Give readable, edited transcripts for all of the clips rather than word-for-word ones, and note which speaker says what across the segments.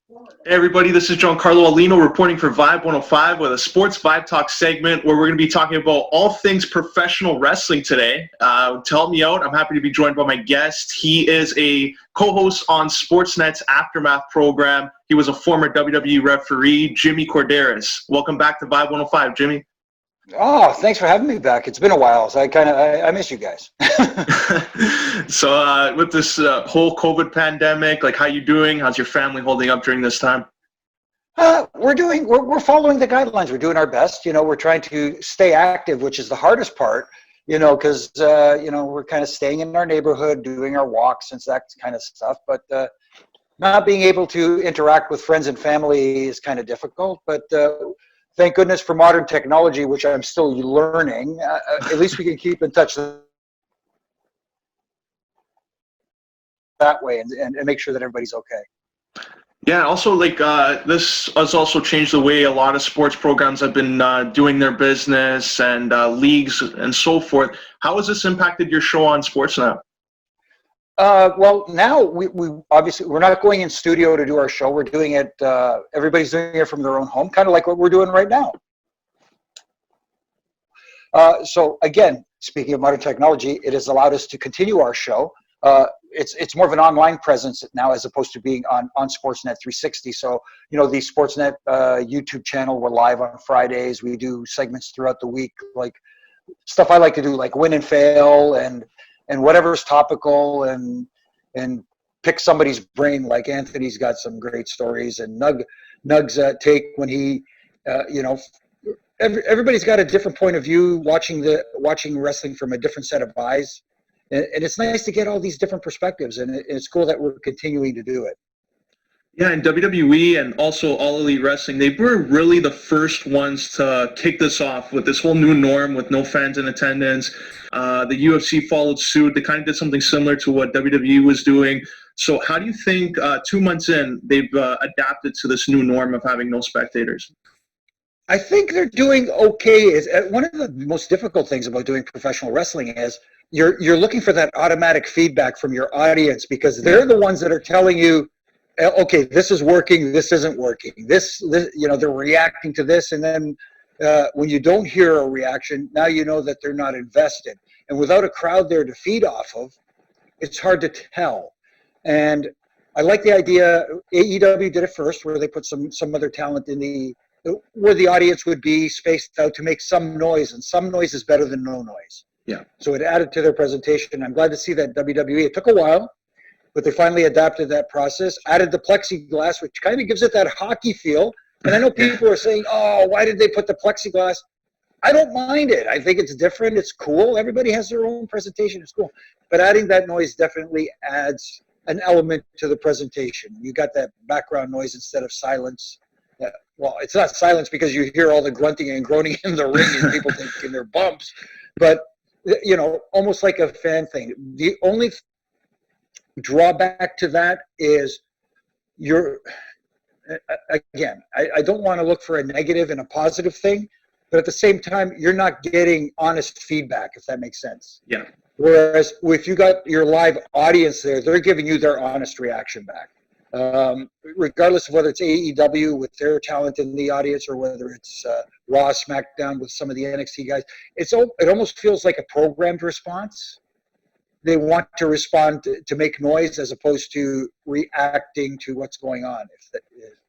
Speaker 1: Hey everybody, this is Giancarlo Aulino reporting for Vibe 105 with a Sports VIBEtalks segment where we're going to be talking about all things professional wrestling today. To help me out, I'm happy to be joined by my guest. He is a co-host on Sportsnet's Aftermath program. He was a former WWE referee, Jimmy Korderas. Welcome back to Vibe 105, Jimmy.
Speaker 2: Oh, thanks for having me back. It's been a while, so I miss you guys.
Speaker 1: So with this whole COVID pandemic, like how you doing? How's your family holding up during this time?
Speaker 2: We're following the guidelines. We're doing our best. We're trying to stay active, which is the hardest part, because, we're kind of staying in our neighborhood, doing our walks and that kind of stuff. But not being able to interact with friends and family is kind of difficult. But thank goodness for modern technology, which I'm still learning. At least we can keep in touch that way and make sure that everybody's okay.
Speaker 1: Yeah, also this has also changed the way a lot of sports programs have been doing their business and leagues and so forth. How has this impacted your show on Sportsnet?
Speaker 2: Well, now we obviously we're not going in studio to do our show. We're doing it. Everybody's doing it from their own home, kind of like what we're doing right now. So again, speaking of modern technology, it has allowed us to continue our show. It's more of an online presence now as opposed to being on Sportsnet 360. So the Sportsnet YouTube channel, we're live on Fridays. We do segments throughout the week, like stuff I like to do, like win and fail and whatever's topical and pick somebody's brain. Like Anthony's got some great stories, and Nug's take when he, everybody's got a different point of view watching wrestling from a different set of eyes. And it's nice to get all these different perspectives, and it's cool that we're continuing to do it.
Speaker 1: Yeah, and WWE and also All Elite Wrestling, they were really the first ones to kick this off with this whole new norm with no fans in attendance. The UFC followed suit. They kind of did something similar to what WWE was doing. So how do you think 2 months in, they've adapted to this new norm of having no spectators?
Speaker 2: I think they're doing okay. One of the most difficult things about doing professional wrestling is you're looking for that automatic feedback from your audience, because they're the ones that are telling you, okay, this is working, this isn't working. This they're reacting to this, and then when you don't hear a reaction, now you know that they're not invested. And without a crowd there to feed off of, it's hard to tell. And I like the idea. AEW did it first, where they put some other talent in where the audience would be spaced out to make some noise, and some noise is better than no noise.
Speaker 1: Yeah.
Speaker 2: So it added to their presentation. I'm glad to see that WWE, it took a while, but they finally adapted that process, added the plexiglass, which kind of gives it that hockey feel. And I know people are saying, oh, why did they put the plexiglass? I don't mind it. I think it's different. It's cool. Everybody has their own presentation. It's cool. But adding that noise definitely adds an element to the presentation. You got that background noise instead of silence. Well, it's not silence because you hear all the grunting and groaning in the ring and people taking their bumps. But, almost like a fan thing. The only drawback to that is again, I don't want to look for a negative and a positive thing, but at the same time, you're not getting honest feedback, if that makes sense.
Speaker 1: Yeah.
Speaker 2: Whereas if you got your live audience there, they're giving you their honest reaction back. Regardless of whether it's AEW with their talent in the audience or whether it's Raw, SmackDown with some of the NXT guys, it almost feels like a programmed response. They want to respond to make noise as opposed to reacting to what's going on, if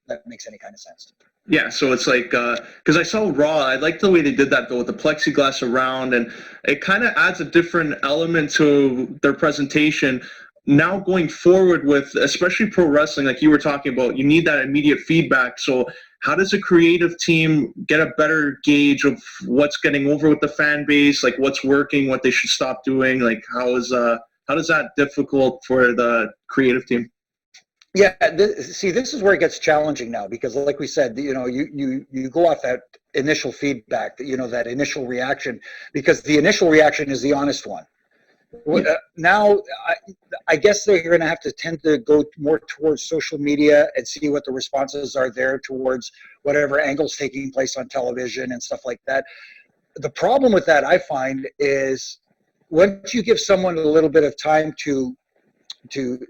Speaker 2: that makes any kind of sense.
Speaker 1: Yeah, so it's like, because I saw Raw, I like the way they did that though, with the plexiglass around, and it kind of adds a different element to their presentation. Now going forward with, especially pro wrestling, like you were talking about, you need that immediate feedback. So how does a creative team get a better gauge of what's getting over with the fan base, like what's working, what they should stop doing? Like how does that difficult for the creative team?
Speaker 2: Yeah, this is where it gets challenging now, because like we said, you go off that initial feedback, that initial reaction, because the initial reaction is the honest one. Yeah. Now, I guess they're going to have to tend to go more towards social media and see what the responses are there towards whatever angle's taking place on television and stuff like that. The problem with that, I find, is once you give someone a little bit of time to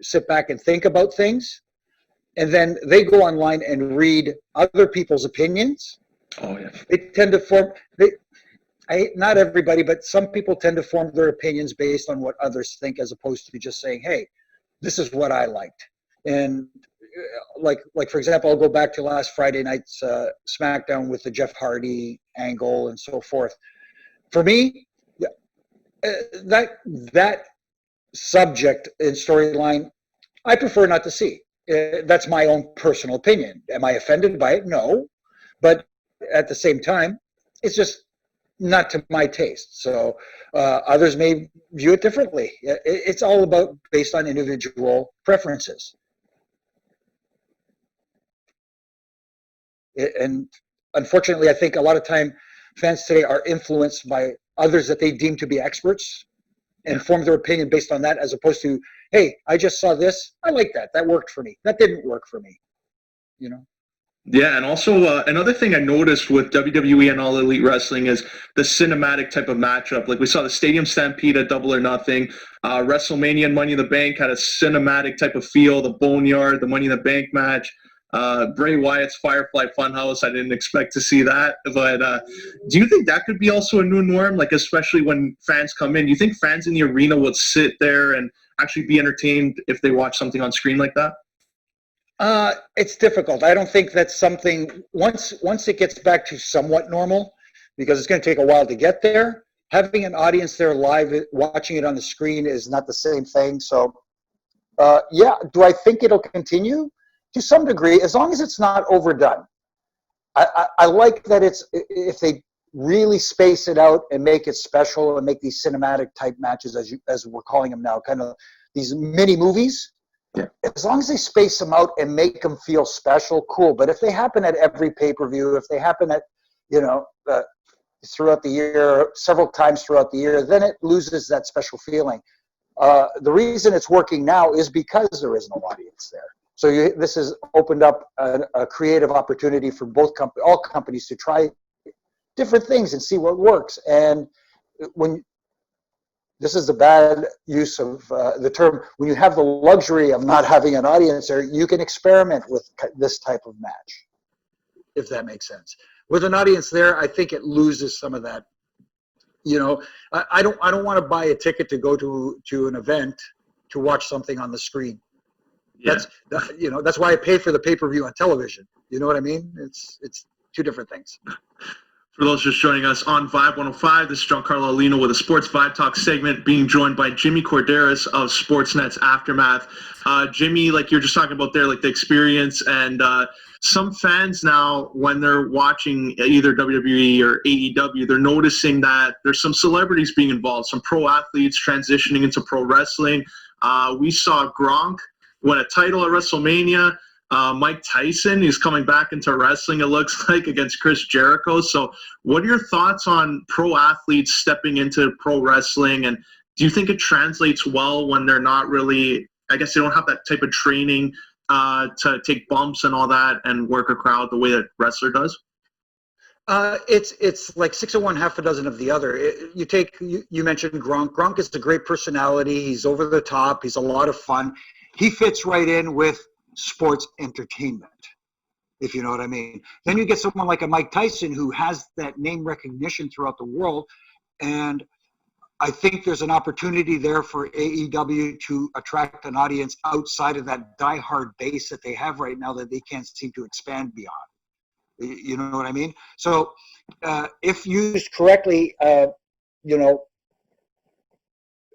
Speaker 2: sit back and think about things, and then they go online and read other people's opinions.
Speaker 1: Oh yeah.
Speaker 2: They tend to form. Not everybody, but some people tend to form their opinions based on what others think, as opposed to just saying, "Hey, this is what I liked." And like for example, I'll go back to last Friday night's SmackDown with the Jeff Hardy angle and so forth. For me, that subject and storyline, I prefer not to see. That's my own personal opinion. Am I offended by it? No, but at the same time, it's just not to my taste. So others may view it differently. It's all about based on individual preferences. And unfortunately, I think a lot of time fans today are influenced by others that they deem to be experts and form their opinion based on that, as opposed to, hey, I just saw this. I like that. That worked for me. That didn't work for me. You know?
Speaker 1: Yeah, and also another thing I noticed with WWE and All Elite Wrestling is the cinematic type of matchup. Like we saw the Stadium Stampede at Double or Nothing. WrestleMania and Money in the Bank had a cinematic type of feel. The Boneyard, the Money in the Bank match. Bray Wyatt's Firefly Funhouse. I didn't expect to see that. But do you think that could be also a new norm? Like especially when fans come in. Do you think fans in the arena would sit there and actually be entertained if they watch something on screen like that?
Speaker 2: It's difficult. I don't think that's something, once it gets back to somewhat normal, because it's going to take a while to get there, having an audience there live watching it on the screen is not the same thing. So yeah, do I think it'll continue? To some degree, as long as it's not overdone. I like that if they really space it out and make it special and make these cinematic type matches, as we're calling them now, kind of these mini movies. Yeah. As long as they space them out and make them feel special, cool. But if they happen at every pay-per-view, if they happen at, throughout the year, several times throughout the year, then it loses that special feeling. The reason it's working now is because there is no audience there. So this has opened up a creative opportunity for all companies to try different things and see what works. And when this is the bad use of the term, when you have the luxury of not having an audience there, you can experiment with this type of match, if that makes sense. With an audience there, I think it loses some of that. I don't want to buy a ticket to go to an event to watch something on the screen. Yeah. That's why I pay for the pay-per-view on television. You know what I mean? It's two different things.
Speaker 1: For those just joining us on Vibe 105, this is Giancarlo Aulino with a Sports VIBEtalks segment, being joined by Jimmy Korderas of Sportsnet's Aftermath. Jimmy, like you're just talking about there, like the experience, and some fans now, when they're watching either WWE or AEW, they're noticing that there's some celebrities being involved, some pro athletes transitioning into pro wrestling. We saw Gronk win a title at WrestleMania. Mike Tyson is coming back into wrestling, it looks like, against Chris Jericho. So what are your thoughts on pro athletes stepping into pro wrestling? And do you think it translates well when they're not really, I guess they don't have that type of training to take bumps and all that and work a crowd the way that wrestler does?
Speaker 2: It's like 6 of one, half a dozen of the other. You mentioned Gronk. Gronk is a great personality. He's over the top. He's a lot of fun. He fits right in with sports entertainment, if you know what I mean. Then you get someone like a Mike Tyson who has that name recognition throughout the world, and I think there's an opportunity there for AEW to attract an audience outside of that diehard base that they have right now that they can't seem to expand beyond. You know what I mean? So if used correctly,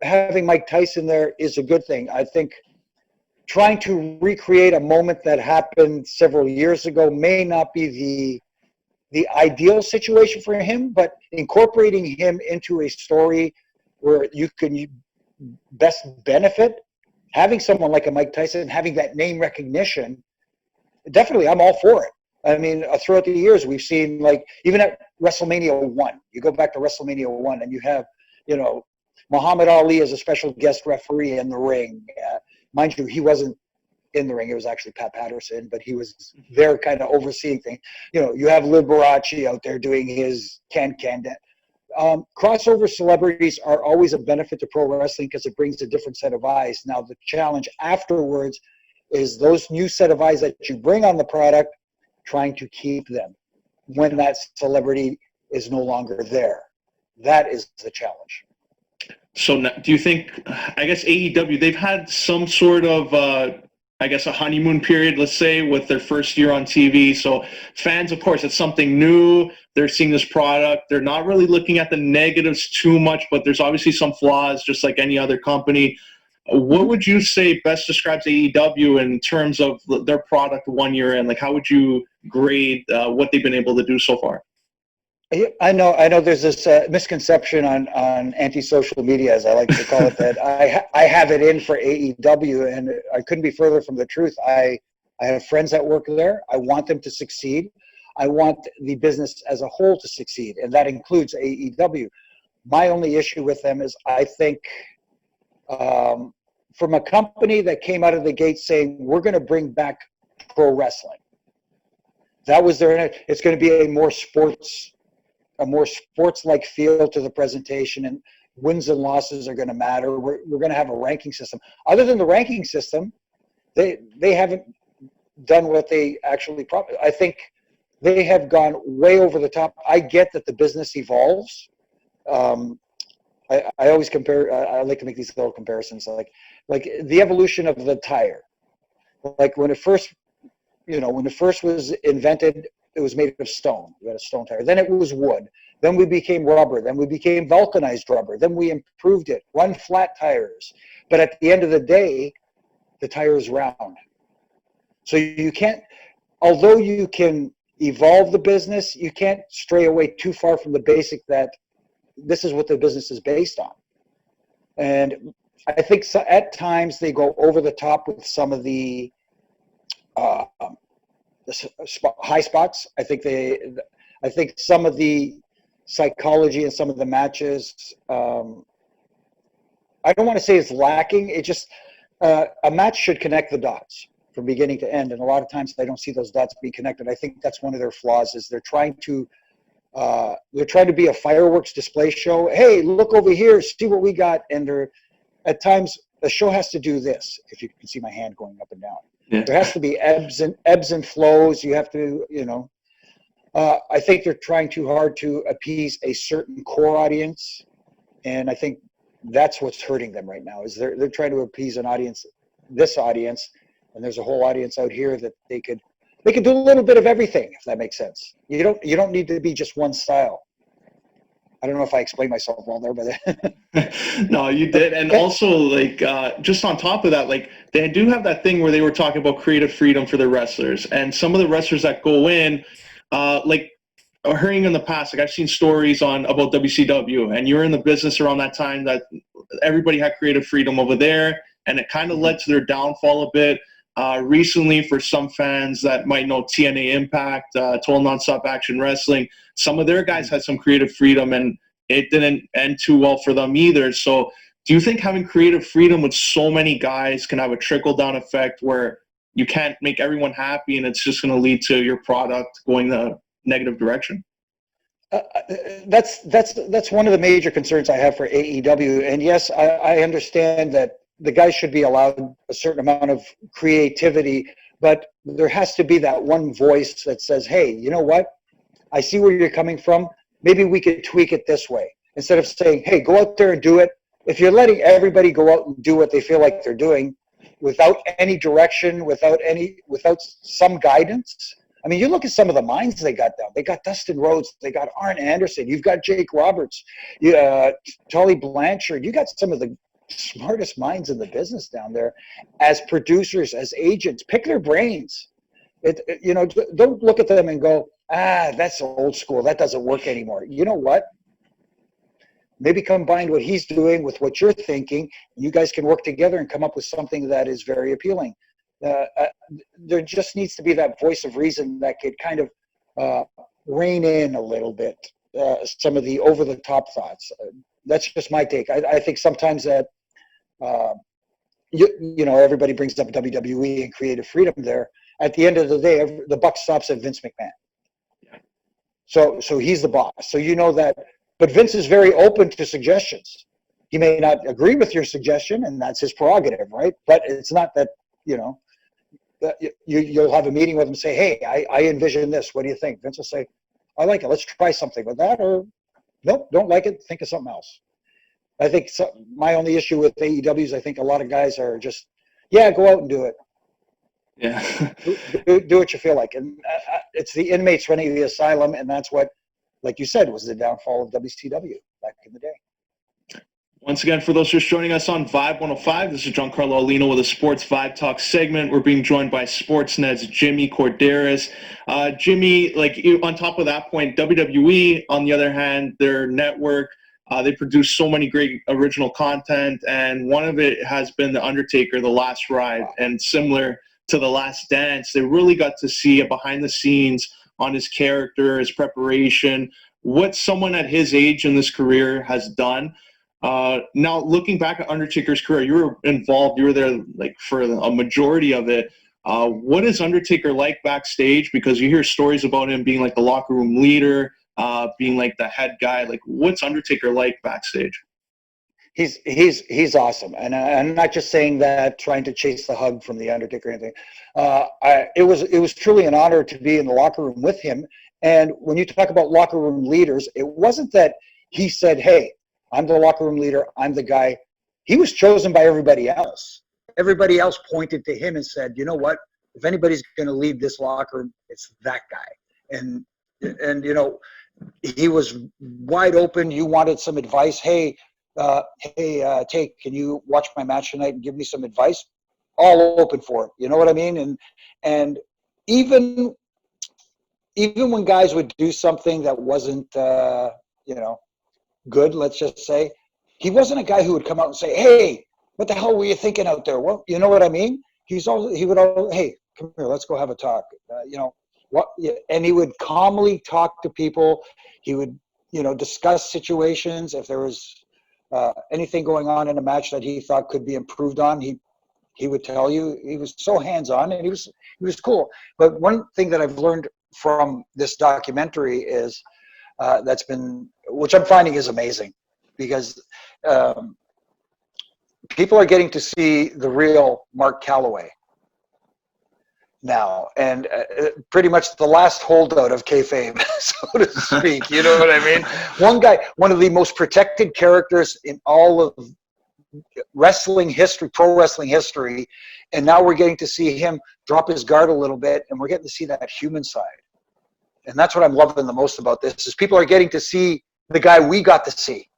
Speaker 2: having Mike Tyson there is a good thing. I think trying to recreate a moment that happened several years ago may not be the ideal situation for him, but incorporating him into a story where you can best benefit, having someone like a Mike Tyson, having that name recognition, definitely I'm all for it. I mean, throughout the years, we've seen, like, even at WrestleMania 1, you go back to WrestleMania 1 and you have, Muhammad Ali as a special guest referee in the ring. Mind you, he wasn't in the ring. It was actually Pat Patterson, but he was there kind of overseeing things. You have Liberace out there doing his can-can. Crossover celebrities are always a benefit to pro wrestling because it brings a different set of eyes. Now, the challenge afterwards is those new set of eyes that you bring on the product, trying to keep them when that celebrity is no longer there. That is the challenge.
Speaker 1: So do you think, I guess AEW, they've had some sort of, I guess, a honeymoon period, let's say, with their first year on TV. So fans, of course, it's something new. They're seeing this product. They're not really looking at the negatives too much, but there's obviously some flaws, just like any other company. What would you say best describes AEW in terms of their product 1 year in? Like, how would you grade what they've been able to do so far?
Speaker 2: I know. There's this misconception on anti-social media, as I like to call it, that I have it in for AEW, and I couldn't be further from the truth. I have friends that work there. I want them to succeed. I want the business as a whole to succeed, and that includes AEW. My only issue with them is I think from a company that came out of the gate saying, we're going to bring back pro wrestling. That was it's going to be a more sports-like feel to the presentation, and wins and losses are going to matter. We're going to have a ranking system. Other than the ranking system, they haven't done what they actually promised. I think they have gone way over the top. I get that the business evolves. I always compare. I like to make these little comparisons, like the evolution of the tire. Like when it first was invented, it was made of stone. We had a stone tire. Then it was wood. Then we became rubber. Then we became vulcanized rubber. Then we improved it, run flat tires. But at the end of the day, the tire is round. So you can't, although you can evolve the business, you can't stray away too far from the basic that this is what the business is based on. And I think at times they go over the top with some of the high spots. I think some of the psychology and some of the matches, I don't want to say it's lacking. It just a match should connect the dots from beginning to end, and a lot of times I don't see those dots being connected. I think that's one of their flaws, is they're trying to be a fireworks display show. Hey, look over here, see what we got. And at times the show has to do this. If you can see my hand going up and down. Yeah. There has to be ebbs and flows. You have to, I think they're trying too hard to appease a certain core audience, and I think that's what's hurting them right now. Is they're trying to appease this audience, and there's a whole audience out here that they could do a little bit of everything, if that makes sense. You don't need to be just one style. I don't know if I explained myself well there, but
Speaker 1: no, you did. And also, like, just on top of that, like, they do have that thing where they were talking about creative freedom for their wrestlers, and some of the wrestlers that go in, like, hearing in the past, like, I've seen stories about WCW, and you're in the business around that time that everybody had creative freedom over there, and it kind of led to their downfall a bit. Recently, for some fans that might know TNA Impact, Total Nonstop Action Wrestling, some of their guys had some creative freedom, and it didn't end too well for them either. So do you think having creative freedom with so many guys can have a trickle-down effect where you can't make everyone happy, and it's just going to lead to your product going the negative direction?
Speaker 2: That's one of the major concerns I have for AEW. And yes, I understand that the guys should be allowed a certain amount of creativity, but there has to be that one voice that says, hey, you know what? I see where you're coming from. Maybe we could tweak it this way. Instead of saying, hey, go out there and do it. If you're letting everybody go out and do what they feel like they're doing without any direction, without some guidance. I mean, you look at some of the minds they got down. They got Dustin Rhodes. They got Arn Anderson. You've got Jake Roberts, Tully Blanchard. You got some of the smartest minds in the business down there as producers, as agents. Pick their brains. Don't look at them and go, that's old school. That doesn't work anymore. You know what? Maybe combine what he's doing with what you're thinking. You guys can work together and come up with something that is very appealing. There just needs to be that voice of reason that could kind of rein in a little bit some of the over-the-top thoughts. That's just my take. I think sometimes that everybody brings up WWE and creative freedom there. At the end of the day, the buck stops at Vince McMahon. So he's the boss. So you know that. But Vince is very open to suggestions. He may not agree with your suggestion, and that's his prerogative, right? But it's not that, you'll have a meeting with him and say, hey, I envision this. What do you think? Vince will say, I like it. Let's try something with that. Or, nope, don't like it. Think of something else. I think my only issue with AEW is I think a lot of guys are just, go out and do it.
Speaker 1: Yeah.
Speaker 2: do what you feel like. And it's the inmates running the asylum, and that's what, like you said, was the downfall of WCW back in the day.
Speaker 1: Once again, for those just joining us on Vibe 105, this is Giancarlo Aulino with a Sports VIBEtalks segment. We're being joined by Sportsnet's Jimmy Korderas. Jimmy, on top of that point, WWE, on the other hand, their network, they produce so many great original content, and one of it has been The Undertaker, The Last Ride. And similar to The Last Dance, they really got to see a behind the scenes on his character, his preparation, what someone at his age in this career has done. Now, looking back at Undertaker's career, you were involved, you were there for a majority of it. What is Undertaker like backstage? Because you hear stories about him being the locker room leader, being the head guy. What's Undertaker like backstage?
Speaker 2: He's awesome, and I'm not just saying that trying to chase the hug from the Undertaker or anything. It was truly an honor to be in the locker room with him. And when you talk about locker room leaders, it wasn't that he said, "Hey, I'm the locker room leader. I'm the guy." He was chosen by everybody else. Everybody else pointed to him and said, "You know what? If anybody's going to lead this locker room, it's that guy." And he was wide open. You wanted some advice. Hey, Tate, can you watch my match tonight and give me some advice? All open for it. You know what I mean? And even when guys would do something that wasn't, good, let's just say, he wasn't a guy who would come out and say, "Hey, what the hell were you thinking out there?" Well, you know what I mean? He would always, "Hey, come here, let's go have a talk." And he would calmly talk to people. He would, discuss situations. If there was anything going on in a match that he thought could be improved on, he would tell you. He was so hands-on, and he was cool. But one thing that I've learned from this documentary is which I'm finding is amazing, because people are getting to see the real Mark Calloway now, and pretty much the last holdout of kayfabe, so to speak. You know what I mean? One of the most protected characters in all of wrestling history, pro wrestling history, and now we're getting to see him drop his guard a little bit, and we're getting to see that human side. And that's what I'm loving the most about this, is people are getting to see the guy we got to see,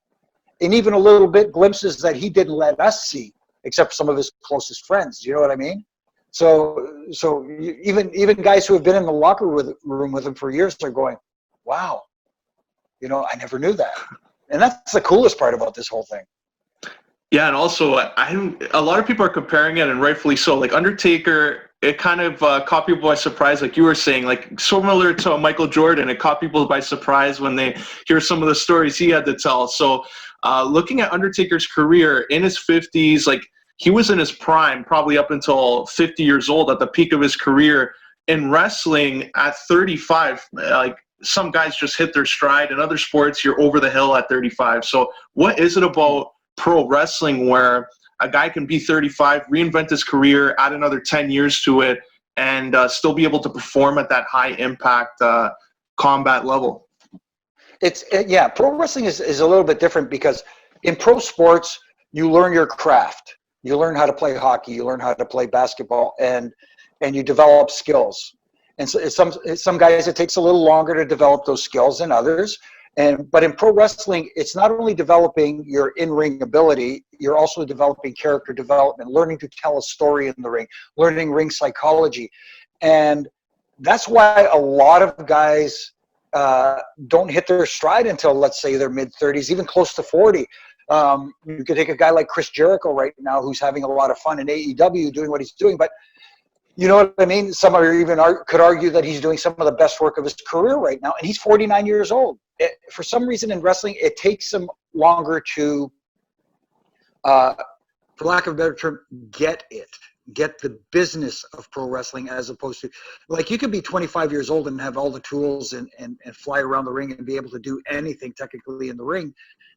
Speaker 2: and even a little bit glimpses that he didn't let us see, except some of his closest friends. You know what I mean? So even guys who have been in the locker room with him for years are going, "Wow, I never knew that." And that's the coolest part about this whole thing.
Speaker 1: Yeah, and also a lot of people are comparing it, and rightfully so. Undertaker, it kind of caught people by surprise, like you were saying, similar to Michael Jordan. It caught people by surprise when they hear some of the stories he had to tell. So looking at Undertaker's career in his 50s, he was in his prime, probably up until 50 years old, at the peak of his career. In wrestling, at 35, some guys just hit their stride. In other sports, you're over the hill at 35. So what is it about pro wrestling where a guy can be 35, reinvent his career, add another 10 years to it, and still be able to perform at that high impact combat level?
Speaker 2: Pro wrestling is a little bit different, because in pro sports, you learn your craft. You learn how to play hockey, you learn how to play basketball, and you develop skills. And so some guys, it takes a little longer to develop those skills than others. But in pro wrestling, it's not only developing your in-ring ability, you're also developing character development, learning to tell a story in the ring, learning ring psychology. And that's why a lot of guys don't hit their stride until, let's say, their mid-30s, even close to 40. You could take a guy like Chris Jericho right now, who's having a lot of fun in AEW doing what he's doing, but you know what I mean? Some are even could argue that he's doing some of the best work of his career right now, and he's 49 years old. For some reason in wrestling, it takes him longer to, for lack of a better term, get the business of pro wrestling, as opposed to, you could be 25 years old and have all the tools and fly around the ring and be able to do anything technically in the ring,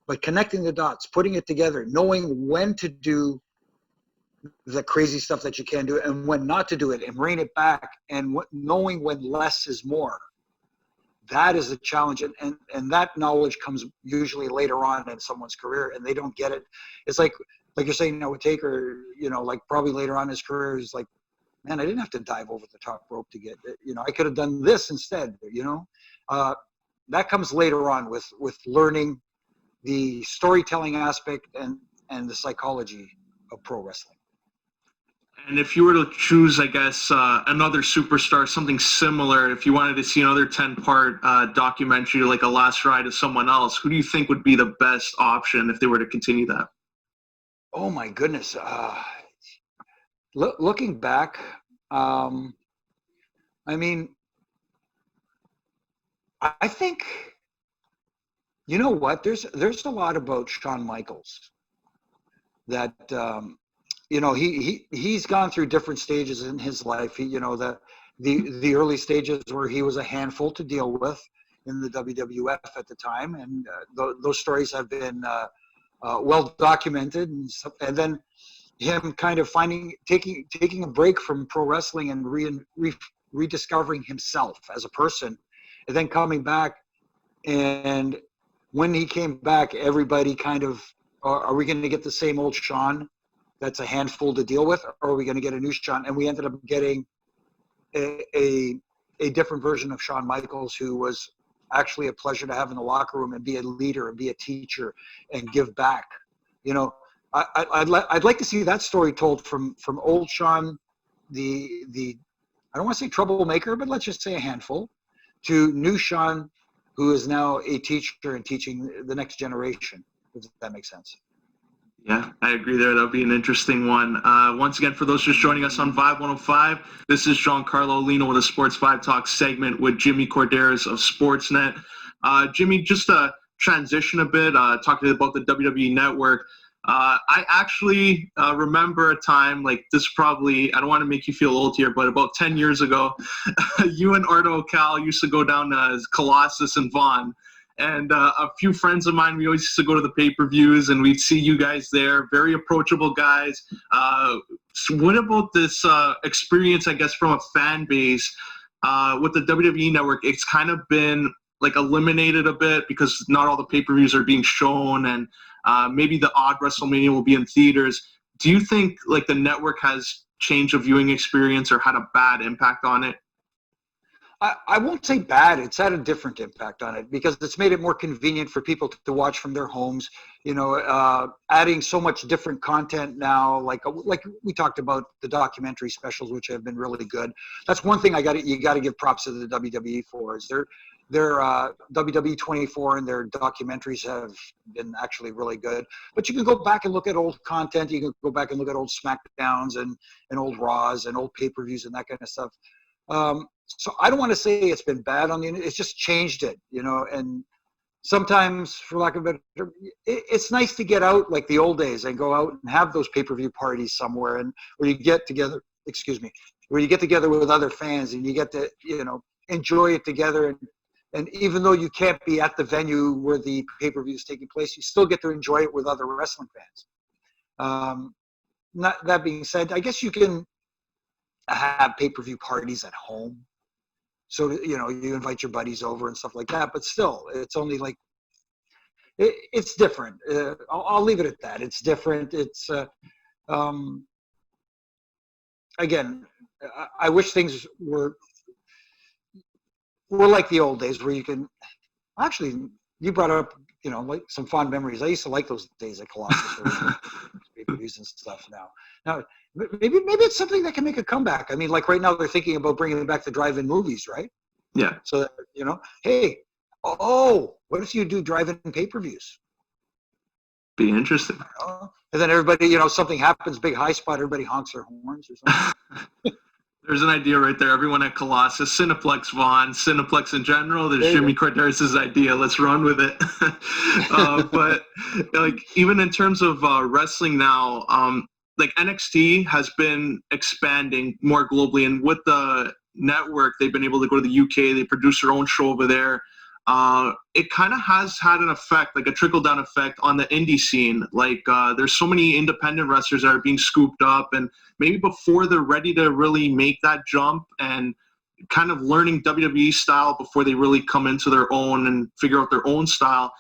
Speaker 2: but connecting the dots, putting it together, knowing when to do the crazy stuff that you can do and when not to do it, and rein it back, and knowing when less is more. That is the challenge, and that knowledge comes usually later on in someone's career, and they don't get it. It's like you're saying now with Taker, like probably later on in his career, he's like, man, I didn't have to dive over the top rope to get it. I could have done this instead. That comes later on with learning the storytelling aspect and the psychology of pro wrestling.
Speaker 1: And if you were to choose, I guess, another superstar, something similar, if you wanted to see another 10-part documentary, like a last ride of someone else, who do you think would be the best option if they were to continue that?
Speaker 2: Oh, my goodness. Looking back, I think, you know what? There's a lot about Shawn Michaels that he's gone through different stages in his life. The early stages where he was a handful to deal with in the WWF at the time, and those stories have been well documented, and then him kind of taking a break from pro wrestling and rediscovering himself as a person, and then coming back. And when he came back, everybody kind of, are we going to get the same old Shawn that's a handful to deal with, or are we going to get a new Shawn? And we ended up getting a different version of Shawn Michaels, who was actually a pleasure to have in the locker room and be a leader and be a teacher and give back. I'd like to see that story told from old Shawn, the I don't want to say troublemaker, but let's just say a handful, to new Shawn, who is now a teacher and teaching the next generation, if that makes sense.
Speaker 1: Yeah, I agree there. That'll be an interesting one. Once again, for those just joining us on Vibe 105, this is Giancarlo Aulino with a Sports VIBEtalks segment with Jimmy Korderas of Sportsnet. Jimmy, just to transition a bit, talking about the WWE Network, I actually remember a time, like this probably, I don't want to make you feel old here, but about 10 years ago, you and Karl used to go down to Colossus and Vaughan. And a few friends of mine, we always used to go to the pay-per-views, and we'd see you guys there, very approachable guys. So what about this experience, I guess, from a fan base with the WWE Network? It's kind of been like eliminated a bit because not all the pay-per-views are being shown, and maybe the odd WrestleMania will be in theaters. Do you think like the network has changed the viewing experience or had a bad impact on it?
Speaker 2: I won't say bad. It's had a different impact on it because it's made it more convenient for people to watch from their homes. Adding so much different content now, like we talked about the documentary specials, which have been really good. That's one thing you got to give props to the WWE for, is their WWE 24 and their documentaries have been actually really good. But you can go back and look at old content. You can go back and look at old SmackDowns and old Raws and old pay-per-views and that kind of stuff. So I don't want to say it's been bad on the internet. It's just changed it, and sometimes, for lack of a better, it's nice to get out like the old days and go out and have those pay-per-view parties somewhere, and where you get together, where you get together with other fans and you get to, enjoy it together. And even though you can't be at the venue where the pay-per-view is taking place, you still get to enjoy it with other wrestling fans. That being said, I guess you can have pay-per-view parties at home. So, you invite your buddies over and stuff like that, but still, it's only like, it's different. I'll leave it at that. It's different. It's, again, I wish things were like the old days where you can, actually, you brought up, like some fond memories. I used to like those days at Colossus pay-per-views and stuff now. Maybe it's something that can make a comeback. I mean, like right now they're thinking about bringing back the drive-in movies, right?
Speaker 1: Yeah.
Speaker 2: So that, hey, what if you do drive-in pay-per-views?
Speaker 1: Be interesting.
Speaker 2: And then everybody, something happens, big high spot, everybody honks their horns or something.
Speaker 1: There's an idea right there. Everyone at Colossus, Cineplex Vaughan, Cineplex in general. There's Jimmy Korderas' idea. Let's run with it. But like even in terms of wrestling now, like NXT has been expanding more globally, and with the network, they've been able to go to the UK. They produce their own show over there. it kind of has had an effect, like a trickle-down effect on the indie scene. Like there's so many independent wrestlers that are being scooped up, and maybe before they're ready to really make that jump and kind of learning WWE style before they really come into their own and figure out their own style.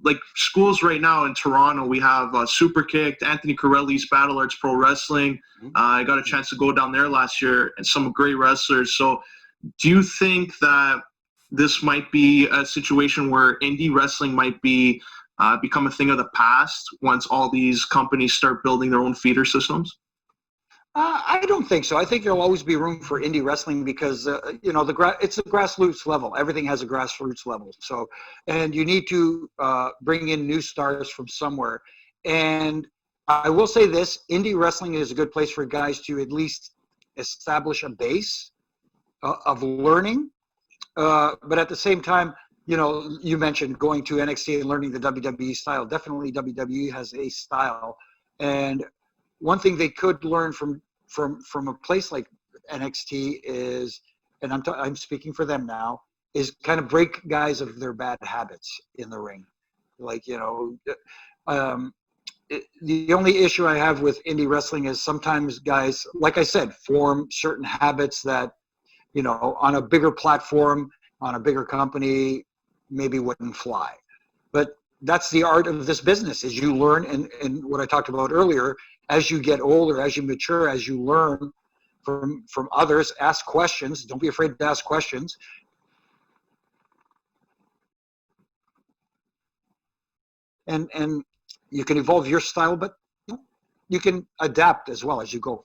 Speaker 1: Like schools right now in Toronto, we have Superkicked, Anthony Corelli's Battle Arts Pro Wrestling. I got a chance to go down there last year, and some great wrestlers. So do you think that this might be a situation where indie wrestling might be become a thing of the past once all these companies start building their own feeder systems?
Speaker 2: I don't think so. I think there'll always be room for indie wrestling because it's a grassroots level. Everything has a grassroots level. So, and you need to bring in new stars from somewhere. And I will say this: indie wrestling is a good place for guys to at least establish a base of learning. But at the same time, you mentioned going to NXT and learning the WWE style. Definitely, WWE has a style, and one thing they could learn from a place like NXT is, and I'm speaking for them now, is kind of break guys of their bad habits in the ring. Like, the only issue I have with indie wrestling is sometimes guys, like I said, form certain habits that, on a bigger platform, on a bigger company, maybe wouldn't fly. But that's the art of this business, is you learn, and what I talked about earlier, as you get older, as you mature, as you learn from others, ask questions. Don't be afraid to ask questions. And you can evolve your style, but you can adapt as well as you go.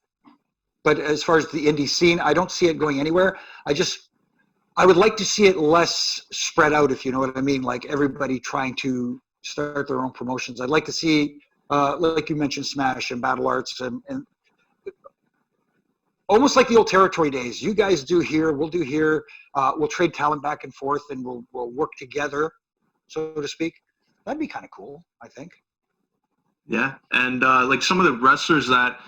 Speaker 2: But as far as the indie scene, I don't see it going anywhere. I would like to see it less spread out, if you know what I mean, like everybody trying to start their own promotions. I'd like to see, like you mentioned, Smash and Battle Arts, and almost like the old territory days. You guys do here, we'll do here. We'll trade talent back and forth, and we'll work together, so to speak. That'd be kind of cool, I think.
Speaker 1: Yeah, and like some of the wrestlers that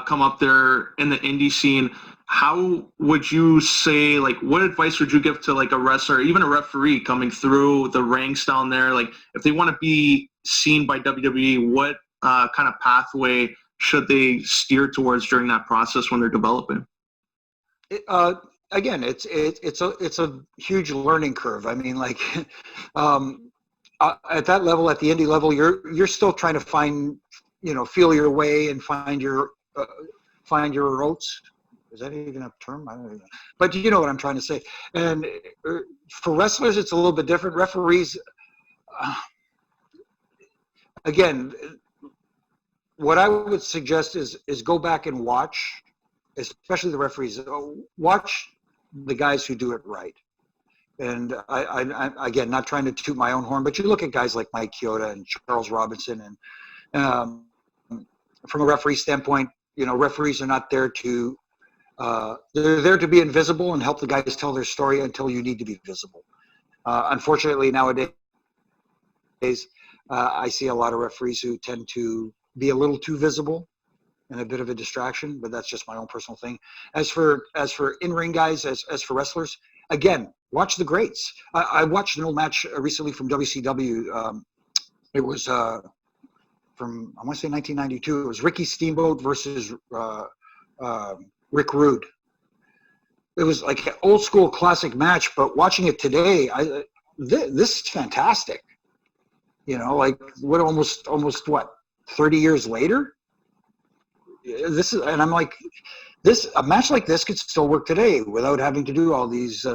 Speaker 1: come up there in the indie scene, how would you say, like, what advice would you give to like a wrestler, even a referee coming through the ranks down there? Like, if they want to be seen by WWE, what kind of pathway should they steer towards during that process when they're developing?
Speaker 2: Again, it's a huge learning curve. I mean, like, at that level, at the indie level, you're still trying to find, feel your way and find your routes. Is that even a term? I don't even know. But you know what I'm trying to say. And for wrestlers, it's a little bit different. Referees, again, what I would suggest is go back and watch, especially the referees. Watch the guys who do it right. And I again, not trying to toot my own horn, but you look at guys like Mike Chioda and Charles Robinson, and from a referee standpoint, referees are not there to they're there to be invisible and help the guys tell their story until you need to be visible. Unfortunately, nowadays, I see a lot of referees who tend to be a little too visible and a bit of a distraction, but that's just my own personal thing. As for in-ring guys, as for wrestlers, again, watch the greats. I watched an old match recently from WCW. It was from, I want to say 1992. It was Ricky Steamboat versus Rick Rude. It was like an old school classic match, but watching it today, this is fantastic. Like almost what, 30 years later? This is, and I'm like, a match like this could still work today without having to do all these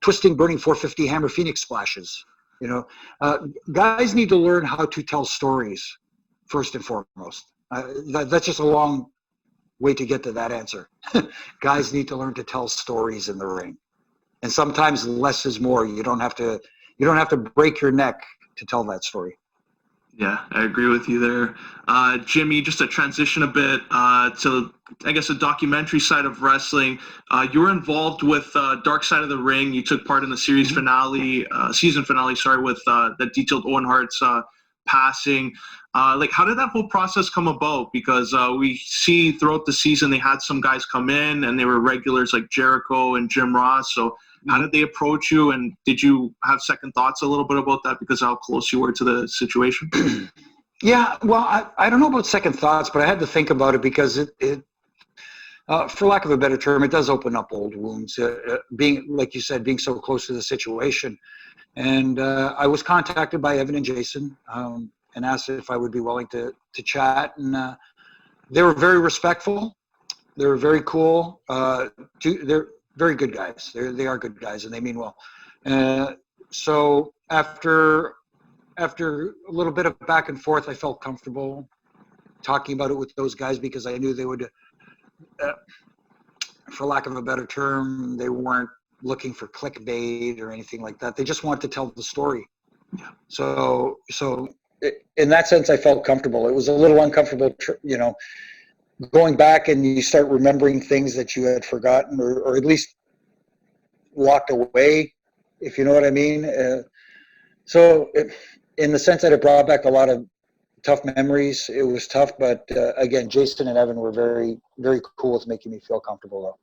Speaker 2: twisting, burning 450 hammer Phoenix splashes. Guys need to learn how to tell stories first and foremost. That's just a long way to get to that answer. Guys need to learn to tell stories in the ring, and sometimes less is more. You don't have to break your neck to tell that story.
Speaker 1: Yeah, I agree with you there. Jimmy, just to transition a bit to, I guess, the documentary side of wrestling, you were involved with Dark Side of the Ring. You took part in the season finale, with the detailed Owen Hart's passing. Like, how did that whole process come about? Because we see throughout the season they had some guys come in and they were regulars like Jericho and Jim Ross. So how did they approach you, and did you have second thoughts a little bit about that because of how close you were to the situation?
Speaker 2: Yeah, well, I don't know about second thoughts, but I had to think about it because for lack of a better term, it does open up old wounds. Being, like you said, being so close to the situation. And I was contacted by Evan and Jason and asked if I would be willing to chat. And they were very respectful. They were very cool. They're very good guys. They are good guys, and they mean well. So after a little bit of back and forth, I felt comfortable talking about it with those guys because I knew they would, for lack of a better term, they weren't looking for clickbait or anything like that. They just wanted to tell the story. So in that sense, I felt comfortable. It was a little uncomfortable, going back and you start remembering things that you had forgotten or at least walked away, if you know what I mean. In the sense that it brought back a lot of tough memories, it was tough. But again, Jason and Evan were very, very cool with making me feel comfortable though.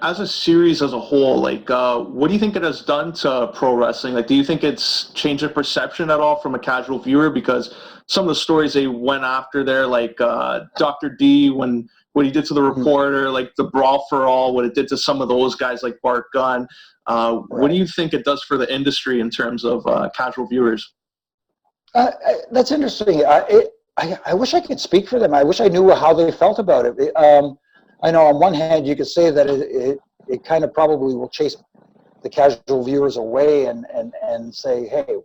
Speaker 1: As a series as a whole, like, what do you think it has done to pro wrestling? Like, do you think it's changed the perception at all from a casual viewer? Because some of the stories they went after there, like Dr. D, what he did to the reporter, like the Brawl for All, what it did to some of those guys like Bart Gunn. What do you think it does for the industry in terms of casual viewers?
Speaker 2: That's interesting. I wish I could speak for them. I wish I knew how they felt about it. I know on one hand you could say that it kind of probably will chase the casual viewers away and say, hey,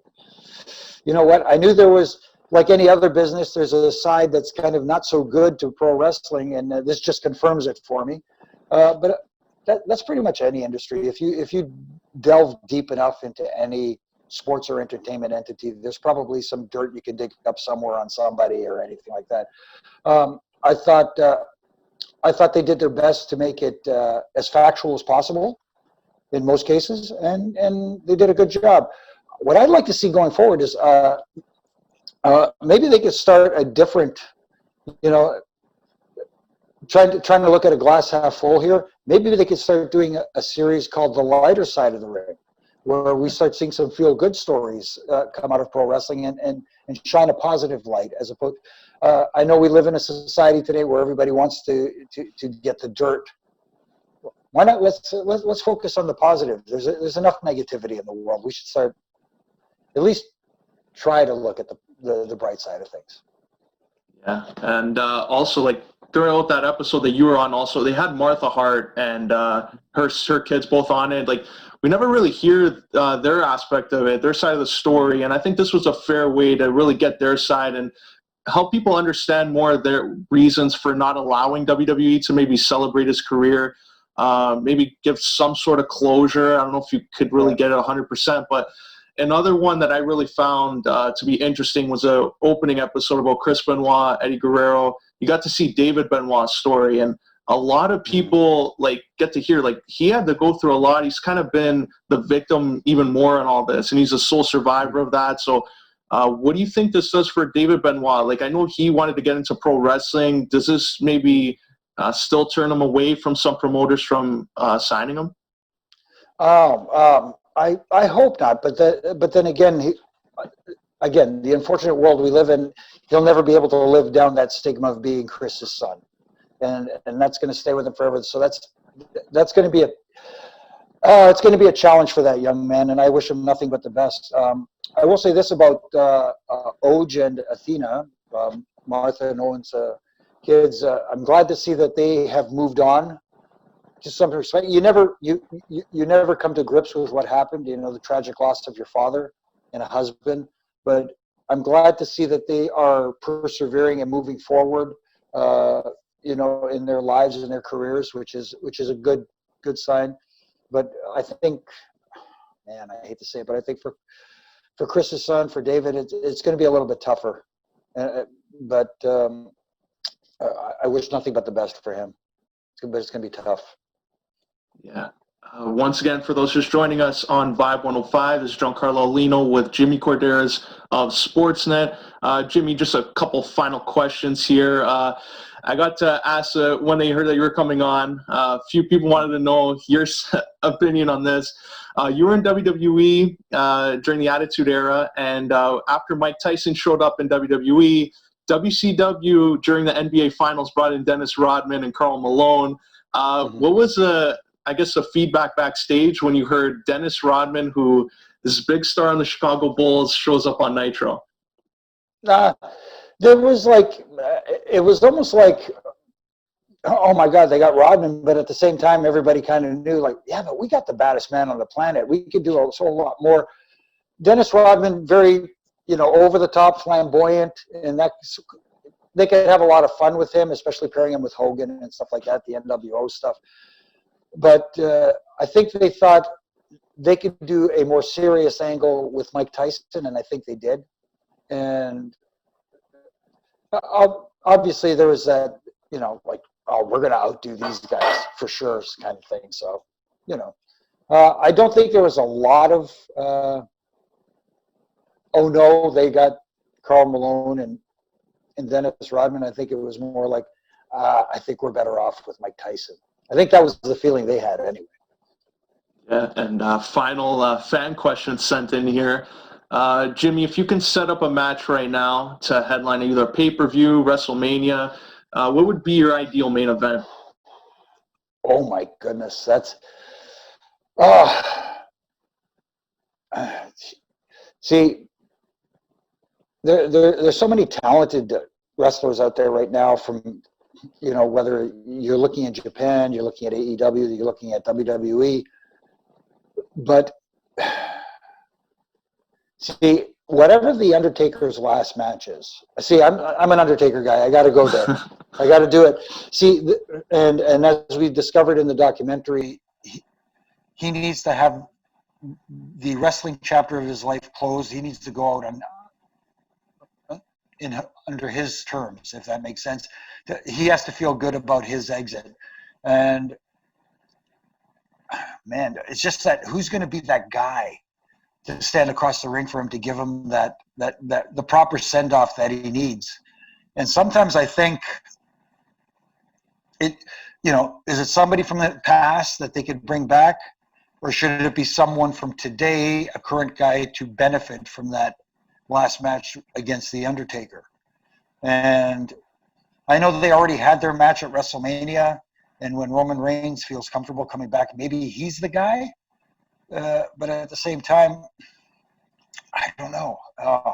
Speaker 2: you know what? I knew there was, like any other business, there's a side that's kind of not so good to pro wrestling, and this just confirms it for me. But that's pretty much any industry. If you delve deep enough into any sports or entertainment entity, there's probably some dirt you can dig up somewhere on somebody or anything like that. I thought they did their best to make it as factual as possible in most cases, and they did a good job. What I'd like to see going forward is maybe they could start a different, trying to look at a glass half full here. Maybe they could start doing a series called The Lighter Side of the Ring, where we start seeing some feel-good stories come out of pro wrestling and shine a positive light as opposed. I know we live in a society today where everybody wants to get the dirt. Why not? Let's focus on the positive. There's enough negativity in the world. We should start at least try to look at the bright side of things.
Speaker 1: Yeah, and also like throughout that episode that you were on, also they had Martha Hart and her kids both on it. Like, we never really hear their aspect of it, their side of the story, and I think this was a fair way to really get their side and help people understand more of their reasons for not allowing WWE to maybe celebrate his career, maybe give some sort of closure. I don't know if you could really get it 100%, but another one that I really found to be interesting was a opening episode about Chris Benoit, Eddie Guerrero. You got to see David Benoit's story, and a lot of people like get to hear like he had to go through a lot. He's kind of been the victim even more in all this, and he's a sole survivor of that. So what do you think this does for David Benoit? Like, I know he wanted to get into pro wrestling. Does this maybe still turn him away from some promoters from signing him?
Speaker 2: I hope not, but then again, the unfortunate world we live in, he'll never be able to live down that stigma of being Chris's son, and that's going to stay with him forever. So that's going to be it's going to be a challenge for that young man, and I wish him nothing but the best. I will say this about Oj and Athena, Martha and Owen's kids. I'm glad to see that they have moved on to some respect. You never come to grips with what happened, the tragic loss of your father and a husband, but I'm glad to see that they are persevering and moving forward, in their lives and their careers, which is a good sign. But I think, man, I hate to say it, but I think for Chris's son, for David, it's going to be a little bit tougher, but I wish nothing but the best for him. But it's going to be tough.
Speaker 1: Yeah. Once again, for those just joining us on Vibe 105, this is Giancarlo Aulino with Jimmy Korderas of Sportsnet. Jimmy, just a couple final questions here. I got to ask when they heard that you were coming on. A few people wanted to know your opinion on this. You were in WWE during the Attitude Era, and after Mike Tyson showed up in WWE, WCW during the NBA Finals brought in Dennis Rodman and Karl Malone. What was the feedback backstage when you heard Dennis Rodman, who is a big star on the Chicago Bulls, shows up on Nitro?
Speaker 2: There was it was almost like, oh my God, they got Rodman, but at the same time, everybody kind of knew, yeah, but we got the baddest man on the planet. We could do a whole lot more. Dennis Rodman, very, over the top, flamboyant, and they could have a lot of fun with him, especially pairing him with Hogan and stuff like that, the NWO stuff. But I think they thought they could do a more serious angle with Mike Tyson, and I think they did. And obviously there was that, we're going to outdo these guys for sure kind of thing. So, I don't think there was a lot of, oh no, they got Karl Malone and Dennis Rodman. I think it was more like, I think we're better off with Mike Tyson. I think that was the feeling they had anyway.
Speaker 1: Yeah, and final fan question sent in here. Jimmy, if you can set up a match right now to headline either pay-per-view, WrestleMania, what would be your ideal main event?
Speaker 2: Oh my goodness, see, there's so many talented wrestlers out there right now from, whether you're looking at Japan, you're looking at AEW, you're looking at WWE, but see, whatever the Undertaker's last match is, see, I'm an Undertaker guy. I got to go there. I got to do it. See, and as we discovered in the documentary, he needs to have the wrestling chapter of his life closed. He needs to go out under his terms, if that makes sense. He has to feel good about his exit. And man, it's just that who's going to be that guy to stand across the ring for him to give him that the proper send-off that he needs. And sometimes I think is it somebody from the past that they could bring back, or should it be someone from today, a current guy, to benefit from that last match against The Undertaker? And I know that they already had their match at WrestleMania, and when Roman Reigns feels comfortable coming back, maybe he's the guy. But at the same time, I don't know. I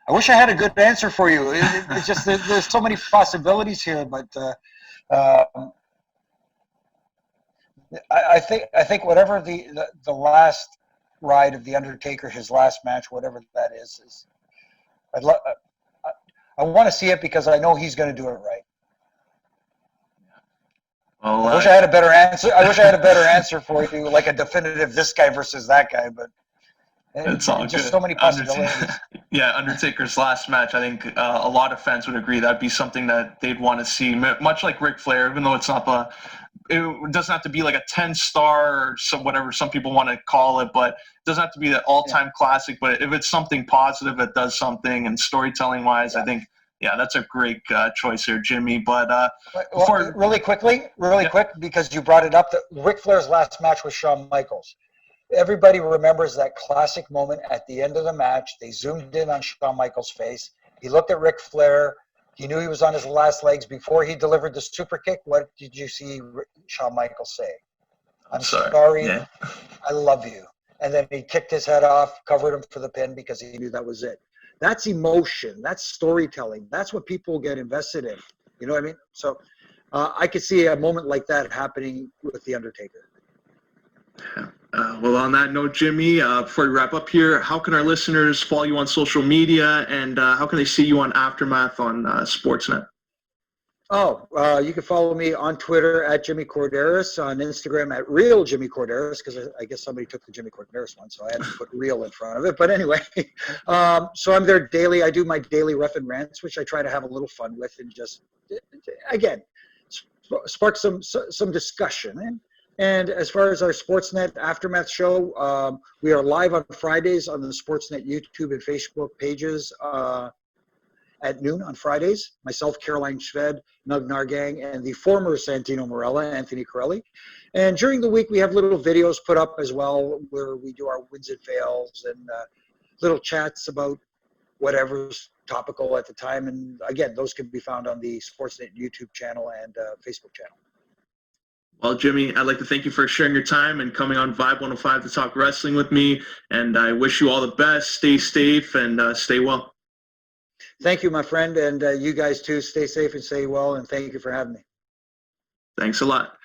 Speaker 2: wish I had a good answer for you. It's just there's so many possibilities here, but I think whatever the last ride of The Undertaker, his last match, whatever that is I want to see it because I know he's going to do it right.
Speaker 1: Well,
Speaker 2: I wish I had a better answer. I wish I had a better answer for you, like a definitive this guy versus that guy, but
Speaker 1: it's all
Speaker 2: just
Speaker 1: good.
Speaker 2: So many possibilities.
Speaker 1: Undertaker's last match, I think a lot of fans would agree that'd be something that they'd want to see, much like Ric Flair, even though it's not it doesn't have to be like a 10-star or whatever some people want to call it, but it doesn't have to be the all-time classic. But if it's something positive that does something, and storytelling-wise, I think, that's a great choice here, Jimmy. But
Speaker 2: really quick, because you brought it up, that Ric Flair's last match was Shawn Michaels. Everybody remembers that classic moment at the end of the match. They zoomed in on Shawn Michaels' face. He looked at Ric Flair. He knew he was on his last legs before he delivered the super kick. What did you see Shawn Michaels say? I'm sorry.
Speaker 1: Yeah.
Speaker 2: I love you. And then he kicked his head off, covered him for the pin because he knew that was it. That's emotion. That's storytelling. That's what people get invested in. You know what I mean? So I could see a moment like that happening with The Undertaker.
Speaker 1: Well, on that note, Jimmy, before we wrap up here, how can our listeners follow you on social media, and how can they see you on Aftermath on Sportsnet?
Speaker 2: You can follow me on Twitter at Jimmy Korderas, on Instagram at Real Jimmy Korderas, because I guess somebody took the Jimmy Korderas one, so I had to put Real in front of it. But anyway, so I'm there daily. I do my daily ref and rants, which I try to have a little fun with and just, again, spark some discussion. And as far as our Sportsnet Aftermath show, we are live on Fridays on the Sportsnet YouTube and Facebook pages at noon on Fridays. Myself, Caroline Shved, Nug Nargang, and the former Santino Morella, Anthony Corelli. And during the week, we have little videos put up as well where we do our wins and fails and little chats about whatever's topical at the time. And again, those can be found on the Sportsnet YouTube channel and Facebook channel.
Speaker 1: Well, Jimmy, I'd like to thank you for sharing your time and coming on Vibe 105 to talk wrestling with me. And I wish you all the best. Stay safe and stay well.
Speaker 2: Thank you, my friend. And you guys too, stay safe and stay well. And thank you for having me.
Speaker 1: Thanks a lot.